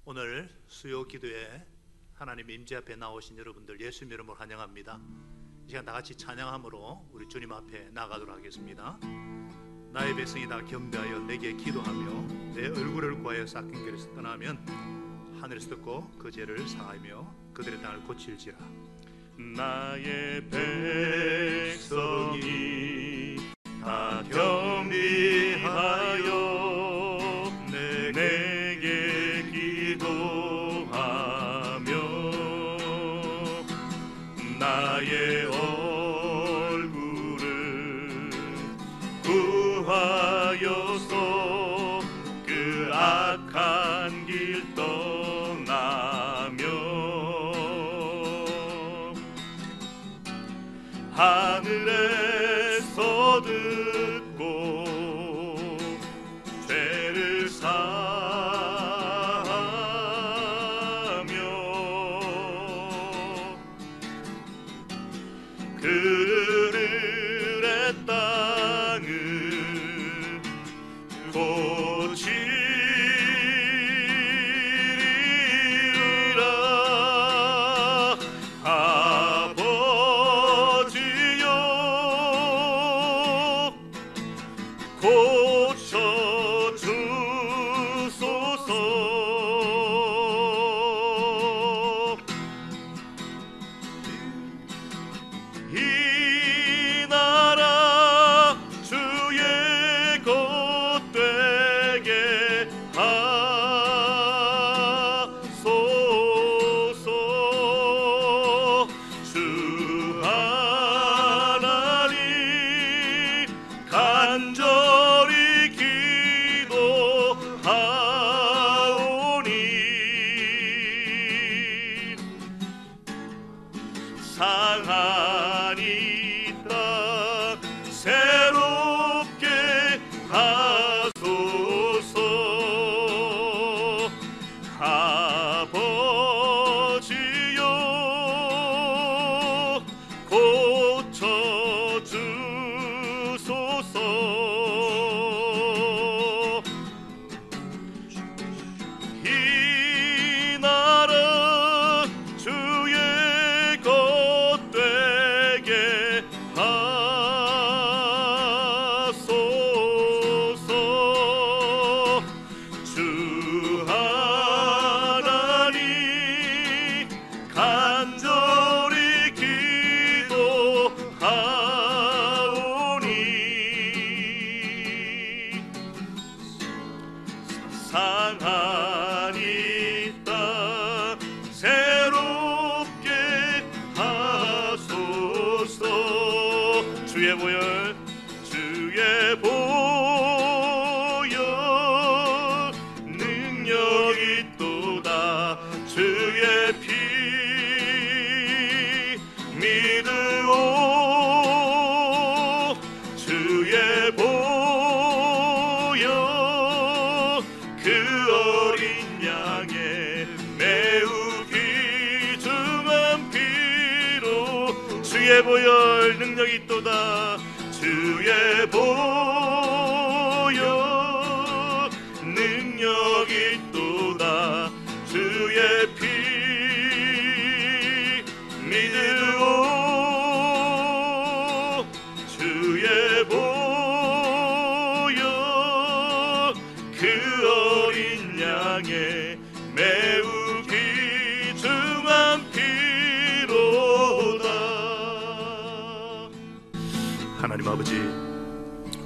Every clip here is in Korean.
오늘 수요 기도에 하나님 임재 앞에 나오신 여러분들 예수님 이름으로 환영합니다. 이 시간 다 같이 찬양함으로 우리 주님 앞에 나가도록 하겠습니다. 나의 백성이 다 경배하여 내게 기도하며 내 얼굴을 구하여 싹은 길에서 떠나면 하늘에서 듣고 그 죄를 사하며 그들의 땅을 고칠지라. 나의 백성이 다 경배하여 내게 기도하며 나의 얼굴을 구하여서 그 악한 길 떠나며 하늘에서 듣고 죄를 사하며 그들의 땅을 고치리라. 아버지여 고쳐주소서. 이 나라 주의 것 되게 하소서. 주 하나님 간절히 기도하오니 상하니 땅 새롭게 하소서. 아버지여 고쳐주소서. 이 나라 주의 것 되게 하소서. 주 하나님 간절히 기도하오니 상하니 땅 새롭게 하소서. 주의 보혈 주의 보혈 능력이 있도다. 주의 피 믿으오. 주의 보혈 그 어린 양의 매우 귀중한 피로. 주의 보혈 능력이 있도다. 주의 보혈 능력이 있도다. 주의 피 믿으오. 주의 보혈 그 어린 양의 매우 귀중한 피로다. 하나님 아버지,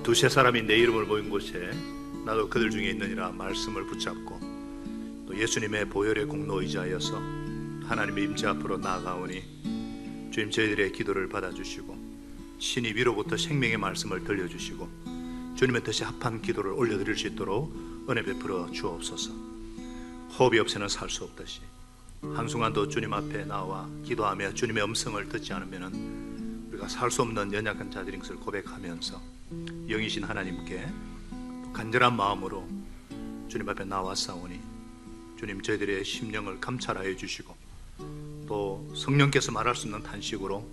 두세 사람이 내 이름을 모인 곳에 나도 그들 중에 있느니라 말씀을 붙잡고 또 예수님의 보혈의 공로 의지하여서 하나님의 임재 앞으로 나아가오니 주님 저희들의 기도를 받아주시고 신이 위로부터 생명의 말씀을 들려주시고 주님의 뜻에 합한 기도를 올려드릴 수 있도록 은혜 베풀어 주옵소서. 호흡이 없이는 살 수 없듯이 한순간도 주님 앞에 나와 기도하며 주님의 음성을 듣지 않으면 우리가 살 수 없는 연약한 자들인 것을 고백하면서 영이신 하나님께 간절한 마음으로 주님 앞에 나왔사오니 주님 저희들의 심령을 감찰하여 주시고 또 성령께서 말할 수 없는 탄식으로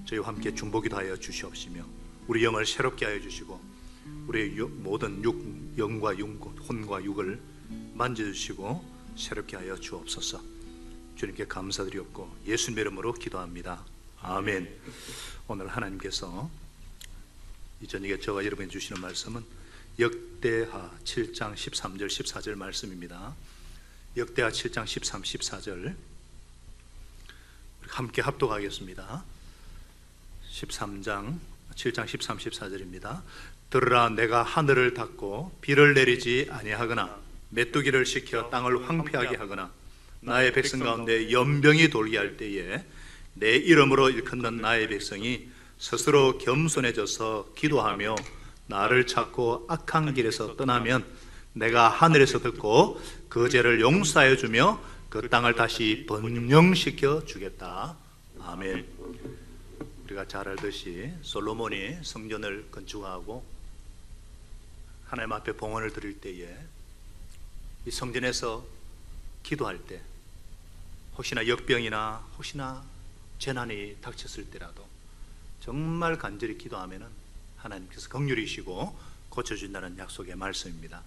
저희와 함께 중보기도 하여 주시옵시며 우리 영을 새롭게 하여 주시고 우리의 모든 영과 혼과 육을 만져주시고 새롭게 하여 주옵소서. 주님께 감사드리옵고 예수님의 이름으로 기도합니다. 아멘. 오늘 하나님께서 이 저녁에 저와 여러분이 주시는 말씀은 역대하 7장 13절 14절 말씀입니다. 역대하 7장 13, 14절 함께 합독하겠습니다. 13장 7장 13, 14절입니다. 들으라, 내가 하늘을 닫고 비를 내리지 아니하거나 메뚜기를 시켜 땅을 황폐하게 하거나 나의 백성 가운데 연병이 돌게 할 때에 내 이름으로 일컫는 나의 백성이 스스로 겸손해져서 기도하며 나를 찾고 악한 길에서 떠나면 내가 하늘에서 듣고 그 죄를 용서하여 주며 그 땅을 다시 번영시켜 주겠다. 아멘. 우리가 잘 알듯이 솔로몬이 성전을 건축하고 하나님 앞에 봉헌을 드릴 때에 이 성전에서 기도할 때 혹시나 역병이나 혹시나 재난이 닥쳤을 때라도 정말 간절히 기도하면은 하나님께서 긍휼이시고 고쳐준다는 약속의 말씀입니다.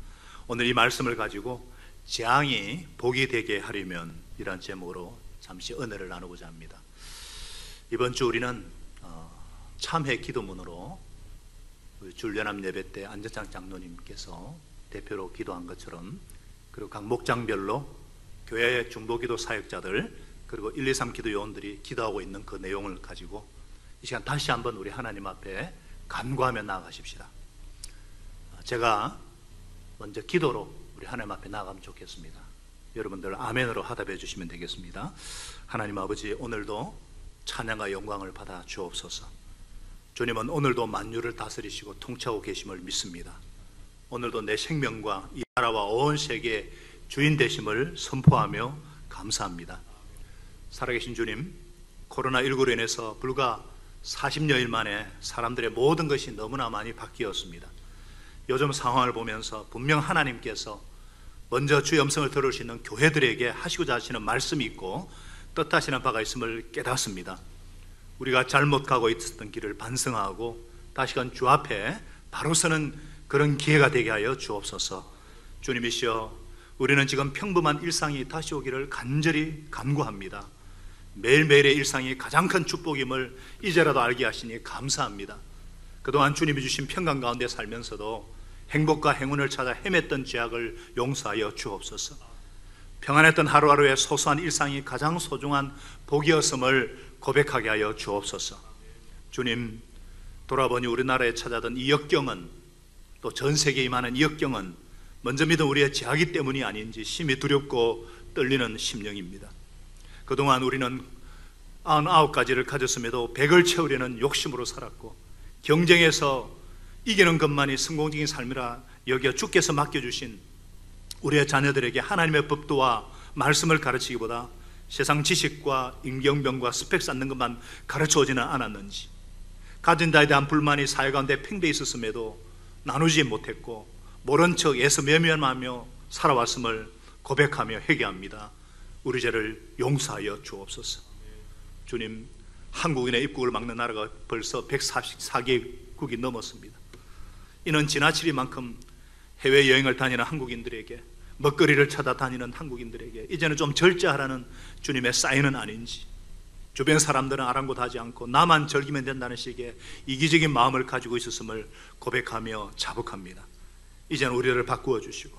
오늘 이 말씀을 가지고 재앙이 복이 되게 하려면 이런 제목으로 잠시 은혜를 나누고자 합니다. 이번 주 우리는 참회 기도문으로 줄연합 예배 때 안전장 장로님께서 대표로 기도한 것처럼 그리고 각 목장별로 교회 중보기도 사역자들 그리고 1, 2, 3 기도 요원들이 기도하고 있는 그 내용을 가지고 이 시간 다시 한번 우리 하나님 앞에 간구하며 나아가십시다. 제가 먼저 기도로 우리 하나님 앞에 나아가면 좋겠습니다. 여러분들 아멘으로 하답해 주시면 되겠습니다. 하나님 아버지, 오늘도 찬양과 영광을 받아 주옵소서. 주님은 오늘도 만유를 다스리시고 통치하고 계심을 믿습니다. 오늘도 내 생명과 이 나라와 온 세계의 주인 되심을 선포하며 감사합니다. 살아계신 주님, 코로나19로 인해서 불과 40여일 만에 사람들의 모든 것이 너무나 많이 바뀌었습니다. 요즘 상황을 보면서 분명 하나님께서 먼저 주의 음성을 들을 수 있는 교회들에게 하시고자 하시는 말씀이 있고 뜻하시는 바가 있음을 깨닫습니다. 우리가 잘못 가고 있었던 길을 반성하고 다시금 주 앞에 바로 서는 그런 기회가 되게 하여 주옵소서. 주님이시여, 우리는 지금 평범한 일상이 다시 오기를 간절히 간구합니다. 매일매일의 일상이 가장 큰 축복임을 이제라도 알게 하시니 감사합니다. 그동안 주님이 주신 평강 가운데 살면서도 행복과 행운을 찾아 헤맸던 죄악을 용서하여 주옵소서. 평안했던 하루하루의 소소한 일상이 가장 소중한 복이었음을 고백하게 하여 주옵소서. 주님, 돌아보니 우리나라에 찾아든 이 역경은, 또 전 세계에 임하는 이 역경은 먼저 믿은 우리의 죄악이 때문이 아닌지 심히 두렵고 떨리는 심령입니다. 그동안 우리는 99가지를 가졌음에도 100을 채우려는 욕심으로 살았고 경쟁에서 이기는 것만이 성공적인 삶이라 여겨 주께서 맡겨주신 우리의 자녀들에게 하나님의 법도와 말씀을 가르치기보다 세상 지식과 임경병과 스펙 쌓는 것만 가르쳐오지는 않았는지, 가진 자에 대한 불만이 사회 가운데 팽배해 있었음에도 나누지 못했고 모른 척 애써 외면하며 살아왔음을 고백하며 회개합니다. 우리 죄를 용서하여 주옵소서. 주님, 한국인의 입국을 막는 나라가 벌써 144개국이 넘었습니다. 이는 지나치리만큼 해외여행을 다니는 한국인들에게, 먹거리를 찾아다니는 한국인들에게 이제는 좀 절제하라는 주님의 사인은 아닌지, 주변 사람들은 아랑곳하지 않고 나만 즐기면 된다는 식의 이기적인 마음을 가지고 있었음을 고백하며 자복합니다. 이제는 우리를 바꾸어 주시고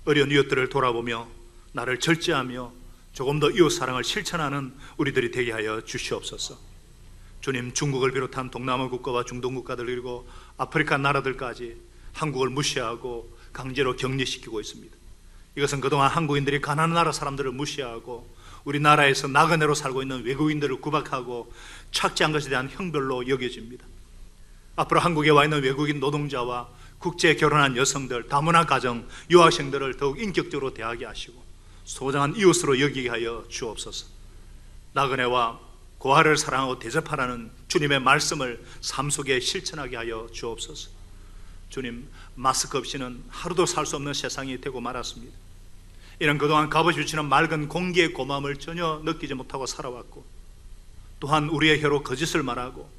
어려운 이웃들을 돌아보며 나를 절제하며 조금 더 이웃 사랑을 실천하는 우리들이 되게 하여 주시옵소서. 주님, 중국을 비롯한 동남아 국가와 중동 국가들 그리고 아프리카 나라들까지 한국을 무시하고 강제로 격리시키고 있습니다. 이것은 그동안 한국인들이 가난한 나라 사람들을 무시하고 우리나라에서 나그네로 살고 있는 외국인들을 구박하고 착취한 것에 대한 형벌로 여겨집니다. 앞으로 한국에 와 있는 외국인 노동자와 국제 결혼한 여성들, 다문화 가정, 유학생들을 더욱 인격적으로 대하게 하시고 소중한 이웃으로 여기게 하여 주옵소서. 나그네와 고아를 사랑하고 대접하라는 주님의 말씀을 삶 속에 실천하게 하여 주옵소서. 주님, 마스크 없이는 하루도 살 수 없는 세상이 되고 말았습니다. 이는 그동안 값없이 주시는 맑은 공기의 고마움을 전혀 느끼지 못하고 살아왔고, 또한 우리의 혀로 거짓을 말하고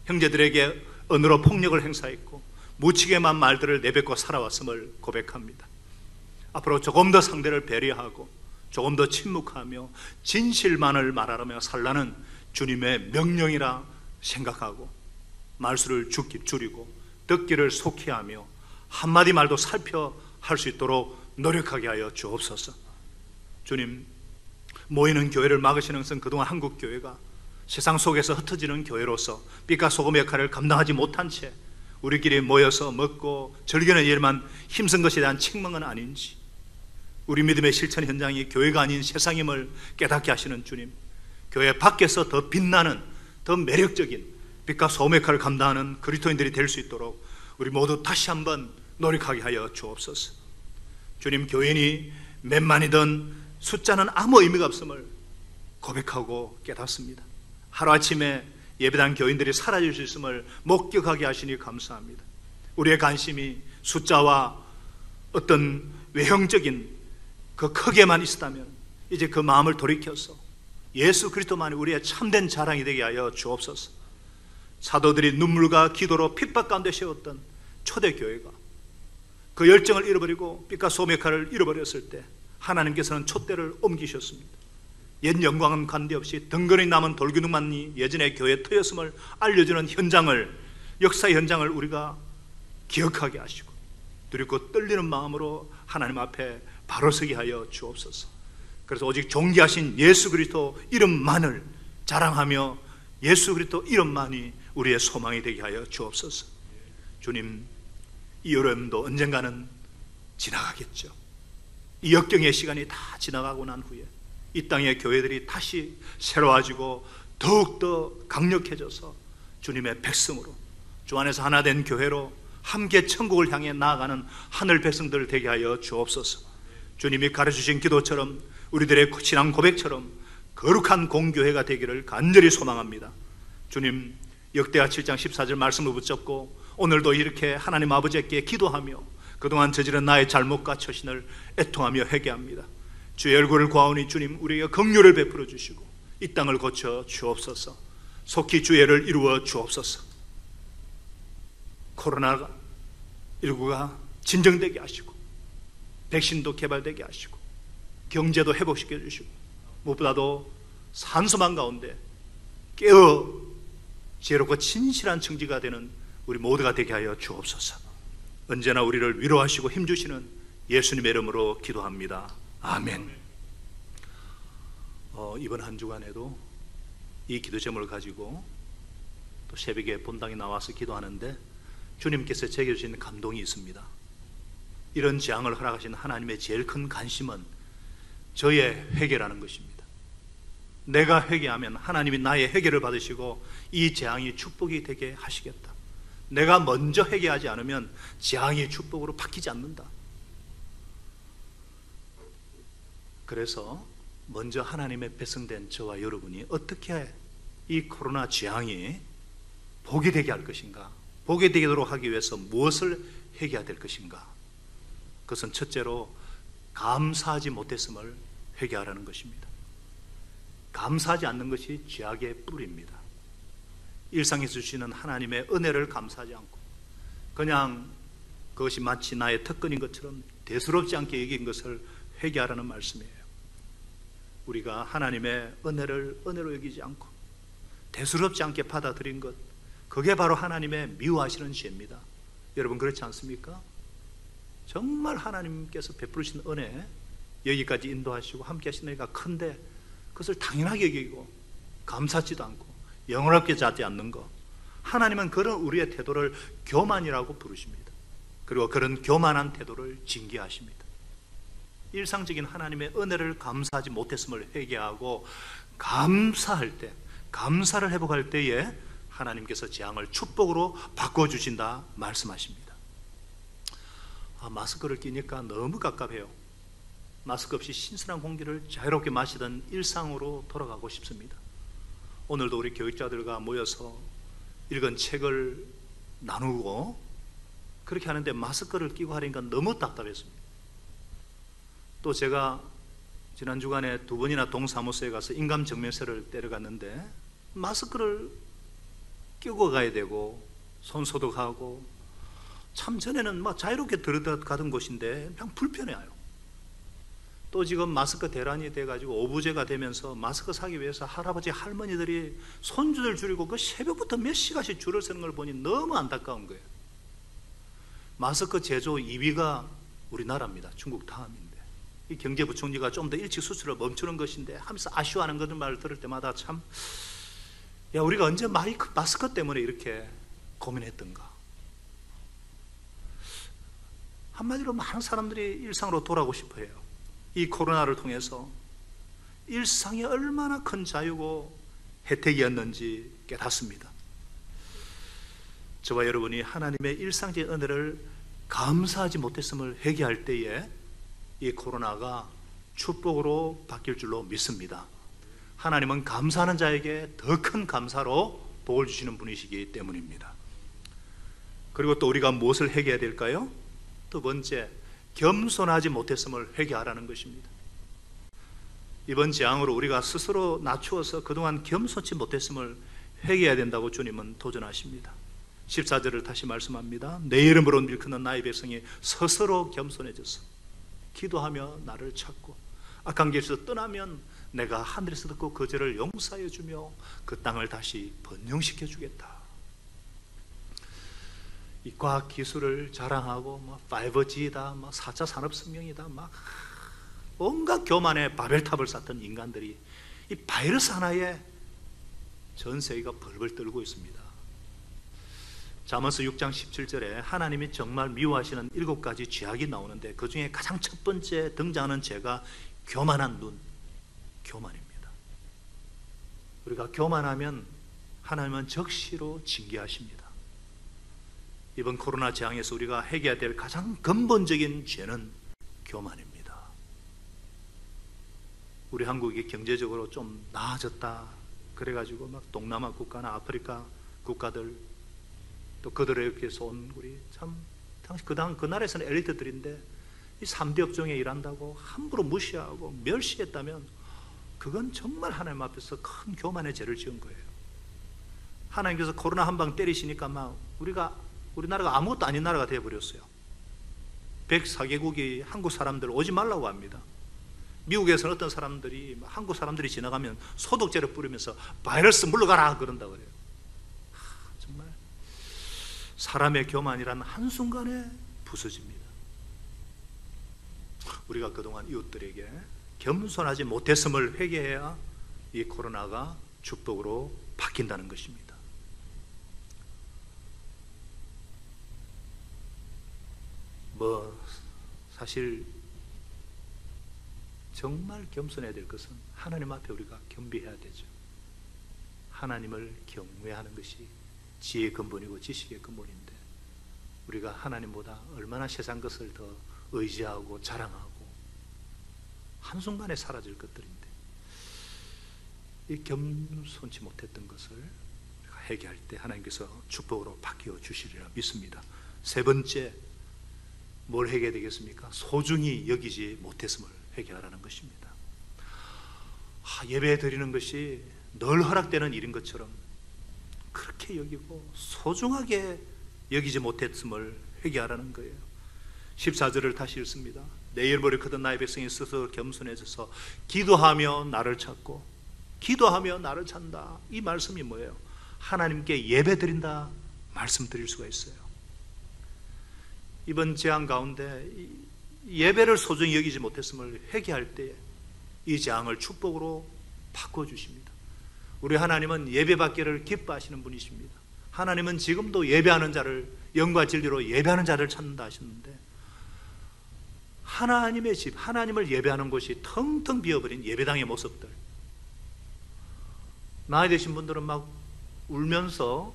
형제들에게 언어로 폭력을 행사했고 무책임한 말들을 내뱉고 살아왔음을 고백합니다. 앞으로 조금 더 상대를 배려하고 조금 더 침묵하며 진실만을 말하며 살라는 주님의 명령이라 생각하고 말수를 줄이고 듣기를 속히 하며 한마디 말도 살펴 할 수 있도록 노력하게 하여 주옵소서. 주님, 모이는 교회를 막으시는 것은 그동안 한국 교회가 세상 속에서 흩어지는 교회로서 빛과 소금의 역할을 감당하지 못한 채 우리끼리 모여서 먹고 즐기는 일만 힘쓴 것에 대한 책망은 아닌지, 우리 믿음의 실천 현장이 교회가 아닌 세상임을 깨닫게 하시는 주님, 교회 밖에서 더 빛나는, 더 매력적인 빛과 소금의 역할을 감당하는 그리스도인들이 될 수 있도록 우리 모두 다시 한번 노력하게 하여 주옵소서. 주님, 교인이 몇만이든 숫자는 아무 의미가 없음을 고백하고 깨닫습니다. 하루아침에 예배당 교인들이 사라질 수 있음을 목격하게 하시니 감사합니다. 우리의 관심이 숫자와 어떤 외형적인 그 크게만 있었다면 이제 그 마음을 돌이켜서 예수 그리스도만이 우리의 참된 자랑이 되게 하여 주옵소서. 사도들이 눈물과 기도로 핍박 가운데 세웠던 초대교회가 그 열정을 잃어버리고 빛과 소금의 역할을 잃어버렸을 때 하나님께서는 촛대를 옮기셨습니다. 옛 영광은 관계없이 덩그러니 남은 돌기둥만이 예전의 교회의 터였음을 알려주는 현장을, 역사의 현장을 우리가 기억하게 하시고 두렵고 떨리는 마음으로 하나님 앞에 바로 서게 하여 주옵소서. 그래서 오직 존귀하신 예수 그리스도 이름만을 자랑하며 예수 그리스도 이름만이 우리의 소망이 되게 하여 주옵소서. 주님, 이 여름도 언젠가는 지나가겠죠. 이 역경의 시간이 다 지나가고 난 후에 이 땅의 교회들이 다시 새로워지고 더욱더 강력해져서 주님의 백성으로, 주 안에서 하나 된 교회로 함께 천국을 향해 나아가는 하늘 백성들 되게 하여 주옵소서. 주님이 가르쳐주신 기도처럼 우리들의 신앙 고백처럼 거룩한 공교회가 되기를 간절히 소망합니다. 주님, 역대하 7장 14절 말씀을 붙잡고 오늘도 이렇게 하나님 아버지께 기도하며 그동안 저지른 나의 잘못과 처신을 애통하며 회개합니다. 주의 얼굴을 구하오니 주님, 우리에게 긍휼을 베풀어 주시고 이 땅을 고쳐 주옵소서. 속히 주의를 이루어 주옵소서. 코로나19가 진정되게 하시고 백신도 개발되게 하시고 경제도 회복시켜 주시고 무엇보다도 산소망 가운데 깨어 지혜롭고 진실한 청지가 되는 우리 모두가 되게 하여 주옵소서. 언제나 우리를 위로하시고 힘주시는 예수님의 이름으로 기도합니다. 아멘. 이번 한 주간에도 이 기도 제목을 가지고 또 새벽에 본당에 나와서 기도하는데 주님께서 제게 주신 감동이 있습니다. 이런 재앙을 허락하신 하나님의 제일 큰 관심은 저의 회개라는 것입니다. 내가 회개하면 하나님이 나의 회개를 받으시고 이 재앙이 축복이 되게 하시겠다. 내가 먼저 회개하지 않으면 재앙이 축복으로 바뀌지 않는다. 그래서 먼저 하나님의 백성된 저와 여러분이 어떻게 이 코로나 재앙이 복이 되게 할 것인가, 복이 되도록 하기 위해서 무엇을 회개해야 될 것인가. 그것은 첫째로 감사하지 못했음을 회개하라는 것입니다. 감사하지 않는 것이 죄악의 뿌리입니다. 일상에서 주시는 하나님의 은혜를 감사하지 않고 그냥 그것이 마치 나의 특권인 것처럼 대수롭지 않게 여긴 것을 회개하라는 말씀이에요. 우리가 하나님의 은혜를 은혜로 여기지 않고 대수롭지 않게 받아들인 것, 그게 바로 하나님의 미워하시는 죄입니다. 여러분 그렇지 않습니까? 정말 하나님께서 베푸신 은혜, 여기까지 인도하시고 함께 하신 은혜가 큰데 그것을 당연하게 여기고 감사하지도 않고 영원하게 자지 않는 것, 하나님은 그런 우리의 태도를 교만이라고 부르십니다. 그리고 그런 교만한 태도를 징계하십니다. 일상적인 하나님의 은혜를 감사하지 못했음을 회개하고 감사할 때, 감사를 회복할 때에 하나님께서 재앙을 축복으로 바꿔주신다 말씀하십니다. 마스크를 끼니까 너무 갑갑해요. 마스크 없이 신선한 공기를 자유롭게 마시던 일상으로 돌아가고 싶습니다. 오늘도 우리 교육자들과 모여서 읽은 책을 나누고 그렇게 하는데 마스크를 끼고 하니까 너무 답답했습니다. 또 제가 지난 주간에 2번이나 동사무소에 가서 인감정면세를 때려갔는데 마스크를 끼고 가야 되고 손 소독하고, 참 전에는 막 자유롭게 들어가던 곳인데 그냥 불편해요. 또 지금 마스크 대란이 돼가지고 오부제가 되면서 마스크 사기 위해서 할아버지 할머니들이 손주들 줄이고 그 새벽부터 몇 시간씩 줄을 서는 걸 보니 너무 안타까운 거예요. 마스크 제조 2위가 우리나라입니다. 중국 다음인데 이 경제부총리가 좀 더 일찍 수출을 멈추는 것인데 하면서 아쉬워하는 그런 말을 들을 때마다 참, 야, 우리가 언제 마스크 때문에 이렇게 고민했던가. 한마디로 많은 사람들이 일상으로 돌아오고 싶어 해요. 이 코로나를 통해서 일상이 얼마나 큰 자유고 혜택이었는지 깨닫습니다. 저와 여러분이 하나님의 일상적인 은혜를 감사하지 못했음을 회개할 때에 이 코로나가 축복으로 바뀔 줄로 믿습니다. 하나님은 감사하는 자에게 더 큰 감사로 복을 주시는 분이시기 때문입니다. 그리고 또 우리가 무엇을 회개해야 될까요? 두 번째, 겸손하지 못했음을 회개하라는 것입니다. 이번 재앙으로 우리가 스스로 낮추어서 그동안 겸손치 못했음을 회개해야 된다고 주님은 도전하십니다. 14절을 다시 말씀합니다. 내 이름으로 일컫는 나의 백성이 스스로 겸손해져서 기도하며 나를 찾고 악한 길에서 떠나면 내가 하늘에서 듣고 그 죄를 용서하여 주며 그 땅을 다시 번영시켜 주겠다. 이 과학 기술을 자랑하고 5G다, 4차 산업혁명이다, 막 온갖 교만의 바벨탑을 쌓던 인간들이 이 바이러스 하나에 전 세계가 벌벌 떨고 있습니다. 잠언서 6장 17절에 하나님이 정말 미워하시는 7가지 죄악이 나오는데 그 중에 가장 첫 번째 등장하는 죄가 교만한 눈, 교만입니다. 우리가 교만하면 하나님은 적시로 징계하십니다. 이번 코로나 재앙에서 우리가 해결해야 될 가장 근본적인 죄는 교만입니다. 우리 한국이 경제적으로 좀 나아졌다 그래가지고 막 동남아 국가나 아프리카 국가들 또 그들에게서 온 우리 참 당시 그 나라에서는 엘리트들인데 이 3대 업종에 일한다고 함부로 무시하고 멸시했다면 그건 정말 하나님 앞에서 큰 교만의 죄를 지은 거예요. 하나님께서 코로나 한 방 때리시니까 막 우리나라가 아무것도 아닌 나라가 되어버렸어요. 104개국이 한국 사람들 오지 말라고 합니다. 미국에서는 어떤 사람들이 한국 사람들이 지나가면 소독제를 뿌리면서 바이러스 물러가라 그런다고 그래요. 정말 사람의 교만이란 한순간에 부서집니다. 우리가 그동안 이웃들에게 겸손하지 못했음을 회개해야 이 코로나가 축복으로 바뀐다는 것입니다. 사실 정말 겸손해야 될 것은 하나님 앞에 우리가 겸비해야 되죠. 하나님을 경외하는 것이 지혜의 근본이고 지식의 근본인데 우리가 하나님보다 얼마나 세상 것을 더 의지하고 자랑하고 한순간에 사라질 것들인데 이 겸손치 못했던 것을 우리가 회개할 때 하나님께서 축복으로 바뀌어 주시리라 믿습니다. 세 번째, 뭘 회개해야 되겠습니까? 소중히 여기지 못했음을 회개하라는 것입니다. 예배 드리는 것이 늘 허락되는 일인 것처럼 그렇게 여기고 소중하게 여기지 못했음을 회개하라는 거예요. 14절을 다시 읽습니다. 내 이름을 일컫는 나의 백성이 스스로 겸손해져서 기도하며 나를 찾고 기도하며 나를 찾는다. 이 말씀이 뭐예요? 하나님께 예배 드린다 말씀드릴 수가 있어요. 이번 재앙 가운데 예배를 소중히 여기지 못했음을 회개할 때 이 재앙을 축복으로 바꿔주십니다. 우리 하나님은 예배받기를 기뻐하시는 분이십니다. 하나님은 지금도 예배하는 자를 영과 진리로 예배하는 자를 찾는다 하셨는데 하나님의 집, 하나님을 예배하는 곳이 텅텅 비어버린 예배당의 모습들, 나이 드신 분들은 막 울면서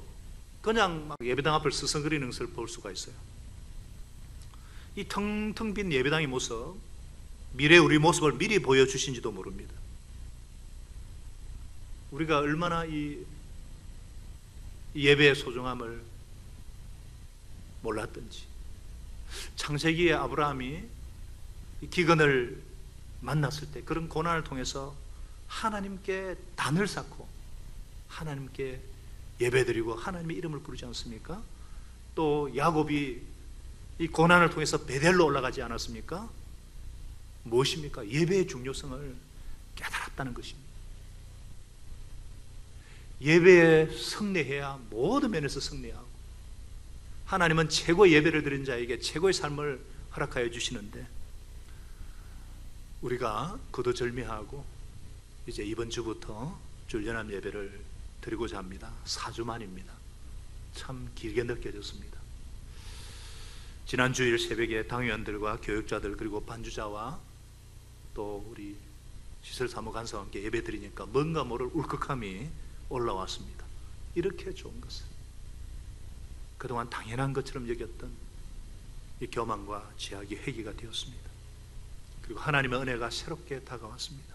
그냥 막 예배당 앞을 서성거리는 것을 볼 수가 있어요. 이 텅텅 빈 예배당의 모습, 미래의 우리 모습을 미리 보여주신지도 모릅니다. 우리가 얼마나 이 예배의 소중함을 몰랐던지. 창세기의 아브라함이 기근을 만났을 때 그런 고난을 통해서 하나님께 단을 쌓고 하나님께 예배드리고 하나님의 이름을 부르지 않습니까? 또 야곱이 이 고난을 통해서 베델로 올라가지 않았습니까? 무엇입니까? 예배의 중요성을 깨달았다는 것입니다. 예배에 승리해야 모든 면에서 승리하고, 하나님은 최고의 예배를 드린 자에게 최고의 삶을 허락하여 주시는데, 우리가 거두절미하고 이제 이번 주부터 주일연합 예배를 드리고자 합니다. 4주 만입니다. 참 길게 느껴졌습니다. 지난 주일 새벽에 당회원들과 교육자들 그리고 반주자와 또 우리 시설사무관사와 함께 예배 드리니까 뭔가 모를 울컥함이 올라왔습니다. 이렇게 좋은 것은 그동안 당연한 것처럼 여겼던 이 교만과 죄악이 회개가 되었습니다. 그리고 하나님의 은혜가 새롭게 다가왔습니다.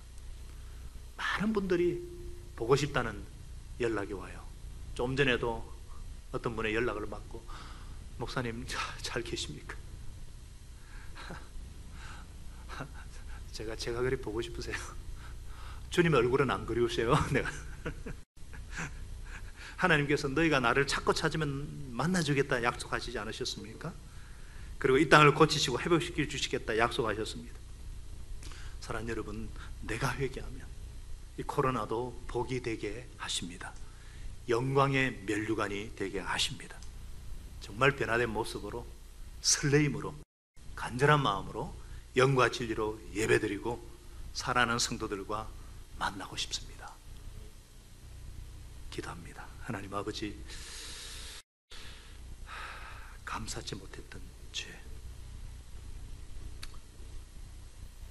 많은 분들이 보고 싶다는 연락이 와요. 좀 전에도 어떤 분의 연락을 받고, 목사님 잘 계십니까? 제가 그리 보고 싶으세요? 주님의 얼굴은 안 그리우세요? 내가 하나님께서 너희가 나를 찾고 찾으면 만나주겠다 약속하시지 않으셨습니까? 그리고 이 땅을 고치시고 회복시켜 주시겠다 약속하셨습니다. 사랑하는 여러분, 내가 회개하면 이 코로나도 복이 되게 하십니다. 영광의 면류관이 되게 하십니다. 정말 변화된 모습으로, 설레임으로, 간절한 마음으로 영과 진리로 예배드리고 사랑하는 성도들과 만나고 싶습니다. 기도합니다. 하나님 아버지, 감사치 못했던 죄,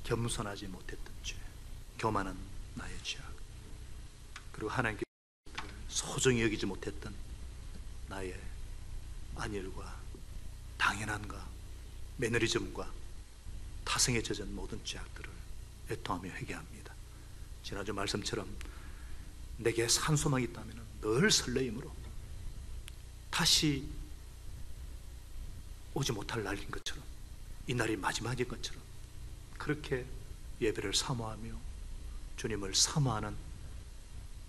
겸손하지 못했던 죄, 교만한 나의 죄악, 그리고 하나님께 소중히 여기지 못했던 나의 안일과 당연함과 매너리즘과 타성에 젖은 모든 죄악들을 애통하며 회개합니다. 지난주 말씀처럼 내게 산소망이 있다면 늘 설레임으로 다시 오지 못할 날인 것처럼, 이 날이 마지막인 것처럼 그렇게 예배를 사모하며 주님을 사모하는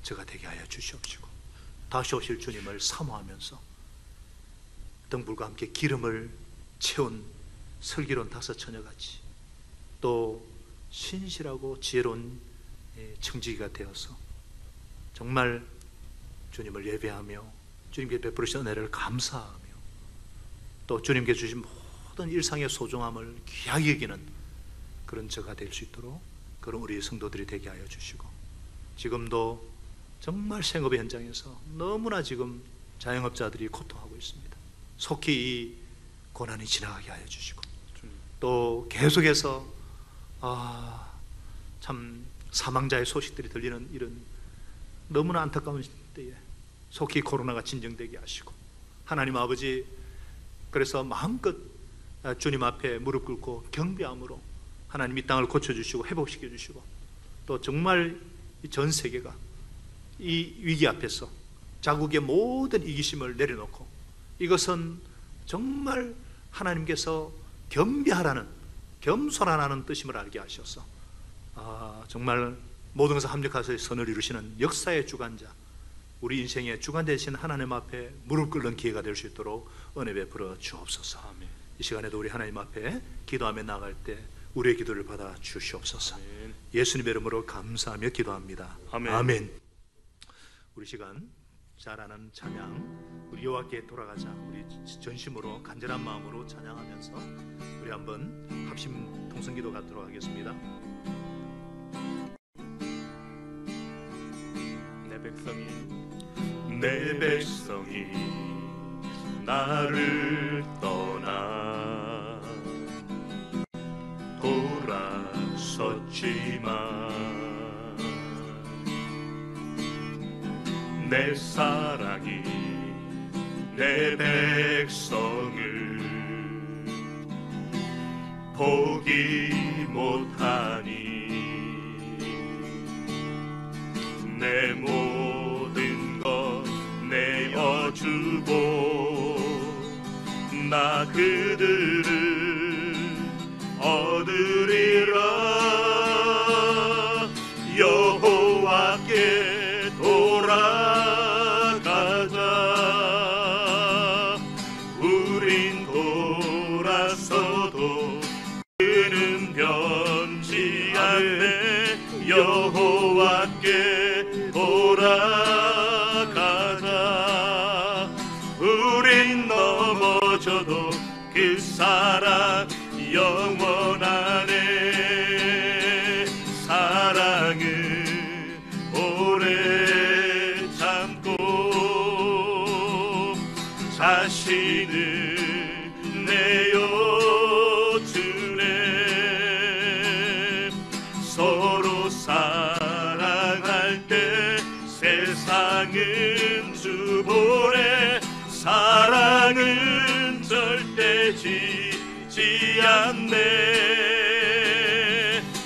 저가 되게 하여 주시옵시고, 다시 오실 주님을 사모하면서 등불과 함께 기름을 채운 슬기로운 다섯 처녀같이 또 신실하고 지혜로운 청지기가 되어서 정말 주님을 예배하며 주님께 베푸신 은혜를 감사하며 또 주님께 주신 모든 일상의 소중함을 귀하게 여기는 그런 저가 될 수 있도록 그런 우리 성도들이 되게 하여 주시고, 지금도 정말 생업의 현장에서 너무나 지금 자영업자들이 고통하고 있습니다. 속히 이 고난이 지나가게 하여 주시고, 또 계속해서 참 사망자의 소식들이 들리는 이런 너무나 안타까운 때에 속히 코로나가 진정되게 하시고, 하나님 아버지, 그래서 마음껏 주님 앞에 무릎 꿇고 경배함으로 하나님 이 땅을 고쳐주시고 회복시켜 주시고, 또 정말 전 세계가 이 위기 앞에서 자국의 모든 이기심을 내려놓고 이것은 정말 하나님께서 겸비하라는, 겸손하라는 뜻임을 알게 하셔서 정말 모든 것을 합력하셔서 선을 이루시는 역사의 주관자, 우리 인생의 주관 되신 하나님 앞에 무릎 꿇는 기회가 될 수 있도록 은혜 베풀어 주옵소서. 아멘. 이 시간에도 우리 하나님 앞에 기도하며 나갈 때 우리의 기도를 받아 주시옵소서. 아멘. 예수님의 이름으로 감사하며 기도합니다. 아멘. 아멘. 우리 시간 잘 아는 찬양, 우리 여호와께 돌아가자, 우리 전심으로 간절한 마음으로 찬양하면서 우리 한번 합심 통성기도 갖도록 하겠습니다. 내 백성이 나를 떠나 돌아섰지만 내 사랑이 내 백성을 포기 못하니 내 모든 것 내어주고 나 그들을 얻으리라. 여호와께 돌아가자. 우린 돌아서도 그는 변치 않네.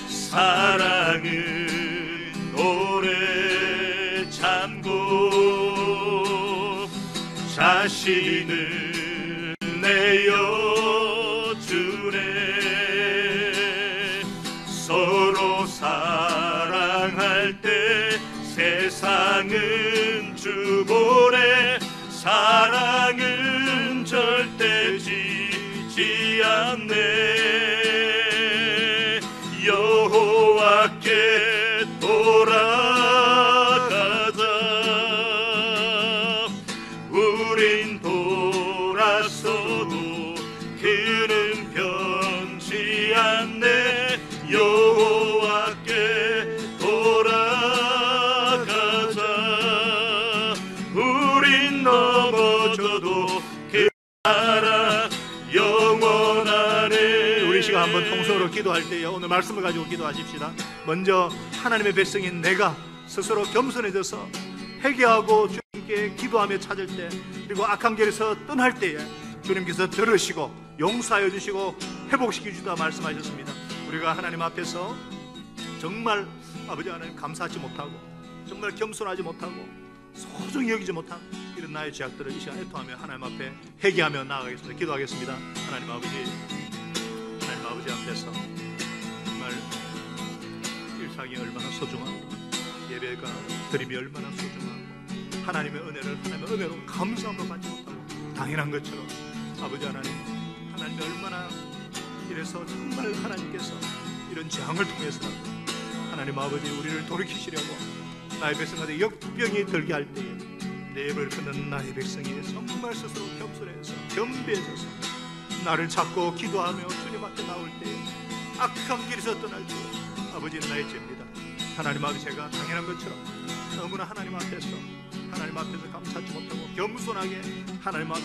사랑은 오래 참고 자신을 내어주네. 서로 사랑할 때 세상은 주보래. 사랑은 절대 지지 않네. 여호와께 돌아가자. 우린 돌아서도 그는 변치 않네. 여호와께 돌아가자. 우린 넘어져도 그 나라 영원하네. 우리 시간 한번 통성으로 기도할 때에 오늘 말씀을 가지고 기도하십시다. 먼저 하나님의 백성인 내가 스스로 겸손해져서 회개하고 주님께 기도하며 찾을 때, 그리고 악한 길에서 떠날 때에 주님께서 들으시고 용서하여 주시고 회복시켜 주다 말씀하셨습니다. 우리가 하나님 앞에서 정말 아버지 하나님 감사하지 못하고 정말 겸손하지 못하고 소중히 여기지 못한 이런 나의 죄악들을 이 시간에 애통하며 하나님 앞에 회개하며 나아가겠습니다. 기도하겠습니다. 하나님 아버지 앞에서 정말 일상이 얼마나 소중하고 예배가 드림이 얼마나 소중하고 하나님의 은혜로 감사함으로 받지 못하고 당연한 것처럼 아버지 하나님이 얼마나 이래서 정말 하나님께서 이런 재앙을 통해서라도 하나님 아버지 우리를 돌이키시려고 나의 백성한테 역병이 들게 할 때에 내 입을 끊는 나의 백성이 정말 스스로 겸손해서 겸비해져서 나를 찾고 기도하며 주님 앞에 나올 때에 악한 길에서 떠날 때 아버지는 나의 죄입니다. 하나님 아버지 제가 당연한 것처럼 너무나 하나님 앞에서 감사하지 못하고 겸손하게 하나님 앞에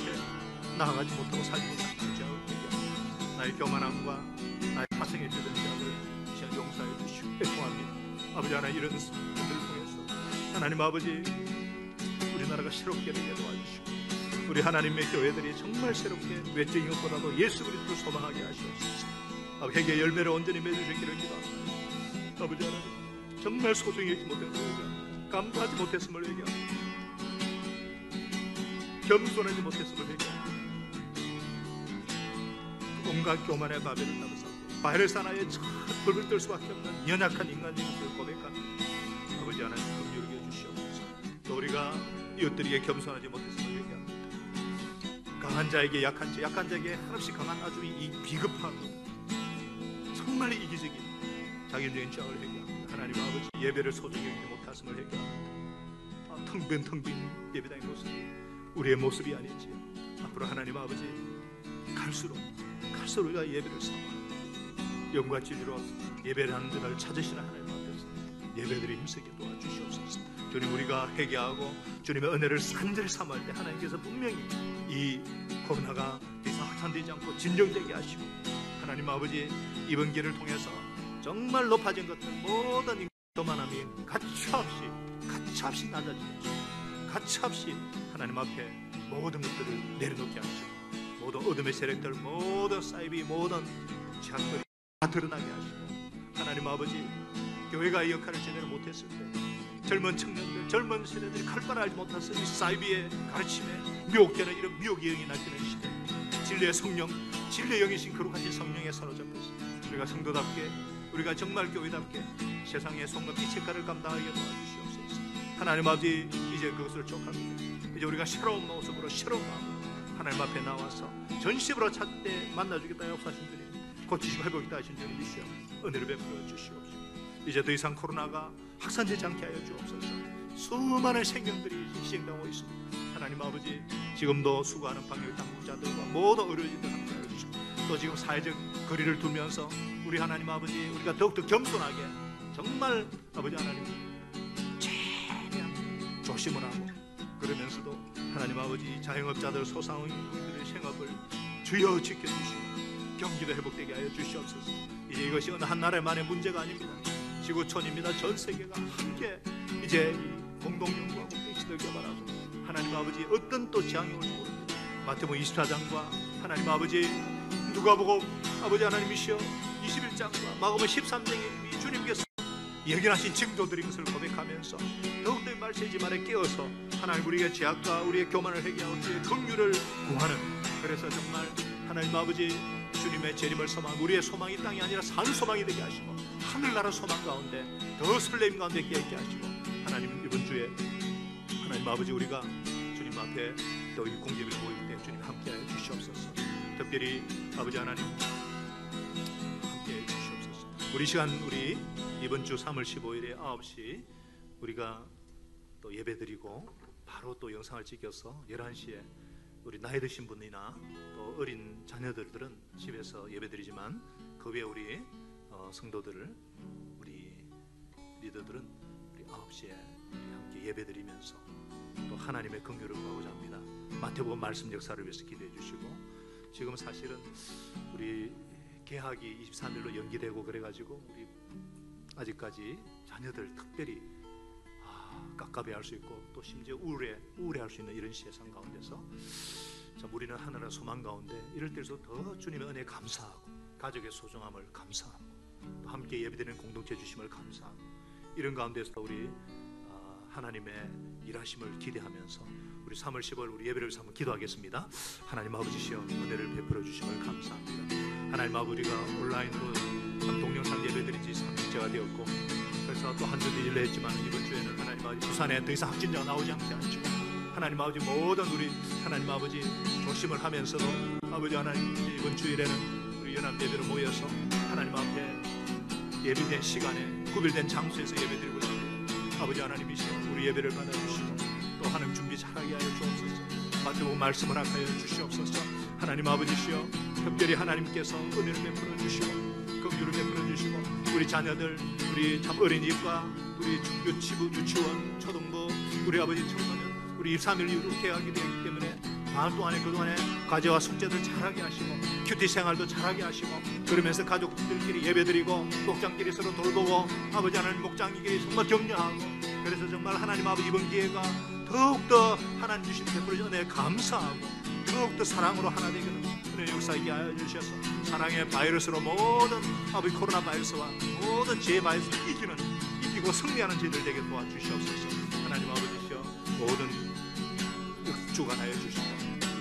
나아가지 못하고 살지 못한 죄악을 회개하고 나의 교만함과 나의 파생에 젖은 죄악을 시간 용서해 주시고 애통합니다. 아버지 하나님 이런 분들을 통해서 하나님 아버지 우리나라가 새롭게 되게 도와주시고 우리 하나님의 교회들이 정말 새롭게 외적인 것보다도 예수 그리스도를 소망하게 하시옵소서. 회개의 열매를 온전히 맺으시기를 기도합니다. 아버지 하나님 정말 소중히 여기지 못했음을 감사하지 못했음을 회개합니다. 겸손하지 못했음을 회개합니다. 온갖 교만의 바벨을 넘어서 바헬 사나이에 불을 뜰 수밖에 없는 연약한 인간인 것을 고백합니다. 아버지 하나님 긍휼히 여주시옵소서. 또 우리가 이웃들에게 겸손하지 못했음을 회개합니다. 강한 자에게 약한 자에게 한없이 강한 아주 이 비급하고 정말 이기적인 자기적인 죄악을 회개합니다. 하나님 아버지 예배를 소중히 여기지 못했음을 회개합니다. 텅 빈 예배당의 모습 우리의 모습이 아니지요. 앞으로 하나님 아버지 갈수록 우리가 예배를 삼아 영과 진리로 예배를 하는 자를 찾으시는 하나님 앞에서 예배들이 힘쓰게 도와주시옵소서. 주님 우리가 회개하고 주님의 은혜를 산절히 삼을 때 하나님께서 분명히 이 코로나가 더 이상 확산되지 않고 진정되게 하시고 하나님 아버지 이번 기회를 통해서 정말 높아진 것들 모든 교만함이 가차없이 낮아지게 하시고 가차없이 하나님 앞에 모든 것들을 내려놓게 하시고 모든 어둠의 세력들 모든 사이비 모든 죄악들이 다 드러나게 하시고 하나님 아버지 교회가 이 역할을 제대로 못했을 때 젊은 청년들 젊은 세대들이 칼바를 알지 못해서 이 사이비의 가르침에 미혹되는 이런 미혹의 영이 날뛰는 시대 진리의 성령 진리의 영이신 거룩하신 성령에 사로잡혀서 우리가 성도답게 우리가 정말 교회답게 세상의 손과 빛의 역할을 감당하게 도와주시옵소서. 하나님 아버지 이제 그것을 촉합니다. 이제 우리가 새로운 모습으로 새로운 마음으로 하나님 앞에 나와서 전심으로 찾을 때 만나주겠다 역사하신 주님 고치시고 회복이다 하신 주님이시여 은혜를 베풀어 주시옵소서. 이제 더 이상 코로나가 확산되지 않게 하여 주옵소서. 수많은 생명들이 희생당하고 있습니다. 하나님 아버지 지금도 수고하는 방역 당국자들과 모든 의료진들 함께하여 주시고 또 지금 사회적 거리를 두면서 우리 하나님 아버지 우리가 더욱더 겸손하게 정말 아버지 하나님 최대한 조심을 하고 그러면서도 하나님 아버지 자영업자들 소상공인들의 생업을 주여 지켜주시고 경기도 회복되게 하여 주시옵소서. 이제 이것이 어느 한 나라만의 문제가 아닙니다. 지구촌입니다. 전 세계가 함께 이제 이 공동연구하고 백신을 개발하고 하나님 아버지 어떤 또 재앙이 올지 모릅니다. 마태복음 24장과 하나님 아버지 누가복음 아버지 하나님이시여 21장과 마가복음 13장에 주님께서 예견하신 징조들인 것을 고백하면서 더욱더 이 말세지 말에 깨어서 하나님 우리의 죄악과 우리의 교만을 회개하고 주의 긍휼을 구하는, 그래서 정말 하나님 아버지 주님의 재림을 소망, 우리의 소망이 땅이 아니라 산 소망이 되게 하시고 하늘나라 소망 가운데 더 설렘 가운데 있게 하시고, 하나님 이번 주에 하나님 아버지 우리가 주님 앞에 또 이 공개를 모일 때 주님 함께하여 주시옵소서. 특별히 아버지 하나님 함께해 주시옵소서. 우리 시간 우리 이번 주 3월 15일에 9시 우리가 또 예배드리고 바로 또 영상을 찍어서 11시에 우리 나이 드신 분이나 또 어린 자녀들은 집에서 예배드리지만 그 외에 우리 성도들을 우리 리더들은 우리 9시에 우리 함께 예배드리면서 또 하나님의 긍휼을 구하고자 합니다. 마태복음 말씀 역사를 위해서 기도해 주시고, 지금 사실은 우리 개학이 23일로 연기되고 그래가지고 우리 아직까지 자녀들 특별히 깝깝해할 수 있고 또 심지어 우울해할 수 있는 이런 세상 가운데서 참 우리는 하늘의 소망 가운데 이럴 때일수록 더 주님의 은혜에 감사하고 가족의 소중함을 감사하고 또 함께 예배드리는 공동체 주심을 감사하고 이런 가운데서 우리 하나님의 일하심을 기대하면서 우리 3월 15일 우리 예배를 위해서 한번 기도하겠습니다. 하나님 아버지시여 은혜를 베풀어 주심을 감사합니다. 하나님 아버지가 온라인으로 동영상 예배드린 지 3일째가 되었고 그래서 또 한 주도 일을 했지만 이번 주에는 하나님 아버지 부산에 더 이상 확진자가 나오지 않게 하시고 하나님 아버지 모든 우리 하나님 아버지 조심을 하면서도 아버지 하나님 이번 주일에는 우리 연합 예배로 모여서 하나님 앞에 예비된 시간에 구별된 장소에서 예배드리고 있습니다. 아버지 하나님이시여 우리 예배를 받아주시고 또 하나님 준비 잘하게 하여 주옵소서. 마태복음 말씀을 하여 주시옵소서. 하나님 아버지시여 특별히 하나님께서 은혜를 베풀어 주시고 긍휼을 베풀어 주시고 우리 자녀들 우리 참 어린이과 우리 유치원 초등부 우리 아버지 청소년 우리 23일 이후로 개학이 되기 때문에 방학 동안에 그동안에 과제와 숙제들 잘하게 하시고 큐티 생활도 잘하게 하시고 그러면서 가족들끼리 예배드리고 목장끼리 서로 돌보고 아버지 하나님 목장끼리 정말 격려하고 그래서 정말 하나님 아버지 이번 기회가 더욱더 하나님 주신 베풀어 은혜에 감사하고 더욱더 사랑으로 하나 되기는 은혜 역사하게 하여 주셔서 사랑의 바이러스로 모든 아버지 코로나 바이러스와 모든 죄의 바이러스를 이기고 승리하는 저희들 되게 도와주시옵소서. 하나님 아버지시여 모든 주관하여 주시고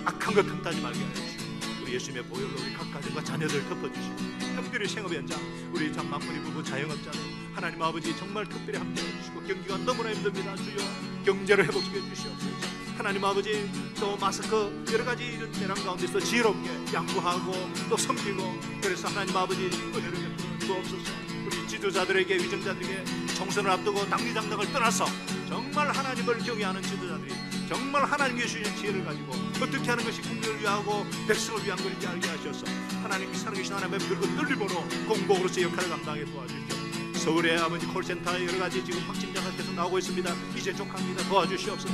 악한 것 틈타지 말게 하여 주시고 우리 예수님의 보혈로 우리 각 가정과 자녀들 덮어주시고 특별히 생업 현장 우리 참 맞벌이 부부 자영업자들 하나님 아버지 정말 특별히 함께해 주시고 경기가 너무나 힘듭니다. 주여 경제를 회복시켜 주시옵소서. 하나님 아버지 또 마스크 여러 가지 이런 대란 가운데서 지혜롭게 양보하고 또 섬기고 그래서 하나님 아버지 은혜를 베풀어 주옵소서. 우리 지도자들에게 위정자들에게 총선을 앞두고 당리장락을 떠나서 정말 하나님을 경외하는 지도자들이 정말 하나님께 주신 지혜를 가지고 어떻게 하는 것이 국민을 위하고 백성을 위한 것인지 알게 하셔서 하나님이 살아계신 하나님의 늙은 뚫림으로 공복으로서 역할을 감당하게 도와주시오. 서울의 아버지 콜센터에 여러 가지 지금 확진자가 계속 나오고 있습니다. 이제 족합니다. 도와주시옵소서.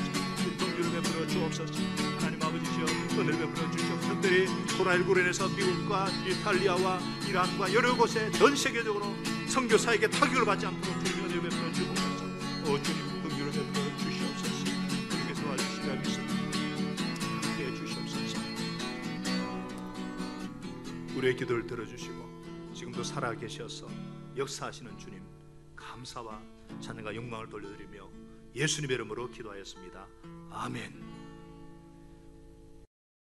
긍휼을 베풀어 주옵소서. 하나님 아버지시여 은혜를 베풀어 주시옵소서. 특별히 코로나19로 인해서 미국과 이탈리아와 이란과 여러 곳에 전 세계적으로 선교사에게 타격을 받지 않도록 주님 은혜를 베풀어 주옵소서. 주님 긍휼을 베풀어 주시옵소서. 주님께서 도와주시리라 믿습니다. 함께해 주시옵소서. 우리의 기도를 들어주시고 지금도 살아계셔서 역사하시는 주님 감사와 찬양과 영광을 돌려드리며 예수님의 이름으로 기도하였습니다. 아멘.